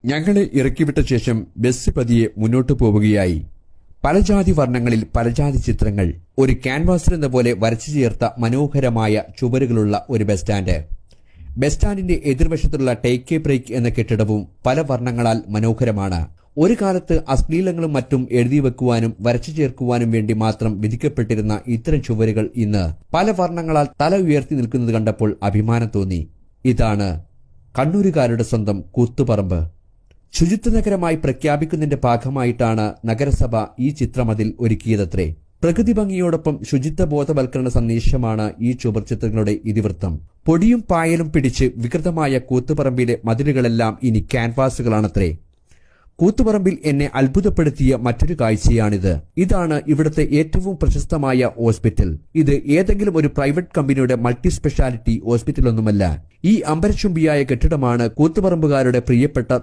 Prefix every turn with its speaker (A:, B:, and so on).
A: ഞങ്ങളെ ഇറക്കിവിട്ട ശേഷം ബസ് പതിയെ മുന്നോട്ടു പോവുകയായി. പല ജാതി വർണ്ണങ്ങളിൽ പലജാതി ചിത്രങ്ങൾ ഒരു ക്യാൻവാസിലെന്ന പോലെ വരച്ചു ചേർത്ത മനോഹരമായ ചുവരുകളുള്ള ഒരു ബസ് സ്റ്റാൻഡ്. ബസ് സ്റ്റാൻഡിന്റെ എതിർവശത്തുള്ള ടേക്ക് എ ബ്രേക്ക് എന്ന കെട്ടിടവും പല വർണ്ണങ്ങളാൽ മനോഹരമാണ്. ഒരു കാലത്ത് അശ്ലീലങ്ങളും മറ്റും എഴുതി വെക്കുവാനും വരച്ചു ചേർക്കുവാനും വേണ്ടി മാത്രം വിധിക്കപ്പെട്ടിരുന്ന ഇത്തരം ചുവരുകൾ ഇന്ന് പല വർണ്ണങ്ങളാൽ തല ഉയർത്തി നിൽക്കുന്നത് കണ്ടപ്പോൾ അഭിമാനം തോന്നി. ഇതാണ് കണ്ണൂരുകാരുടെ സ്വന്തം കൂത്തുപറമ്പ്. ശുചിത്വ നഗരമായി പ്രഖ്യാപിക്കുന്നതിന്റെ ഭാഗമായിട്ടാണ് നഗരസഭ ഈ ചിത്രമതിൽ ഒരുക്കിയതത്രേ. പ്രകൃതി ഭംഗിയോടൊപ്പം ശുചിത്വ ബോധവൽക്കരണ സന്ദേശമാണ് ഈ ചുവർച്ചിത്രങ്ങളുടെ ഇതിവൃത്തം. പൊടിയും പായലും പിടിച്ച് വികൃതമായ കൂത്തുപറമ്പിലെ മതിലുകളെല്ലാം ഇനി ക്യാൻവാസുകളാണത്രേ. കൂത്തുപറമ്പിൽ എന്നെ അത്ഭുതപ്പെടുത്തിയ മറ്റൊരു കാഴ്ചയാണിത്. ഇതാണ് ഇവിടുത്തെ ഏറ്റവും പ്രശസ്തമായ ഹോസ്പിറ്റൽ. ഇത് ഏതെങ്കിലും ഒരു പ്രൈവറ്റ് കമ്പനിയുടെ മൾട്ടി സ്പെഷ്യാലിറ്റി ഹോസ്പിറ്റലൊന്നുമല്ല. ഈ അമ്പരചുംബിയായ കെട്ടിടമാണ് കൂത്തുപറമ്പുകാരുടെ പ്രിയപ്പെട്ട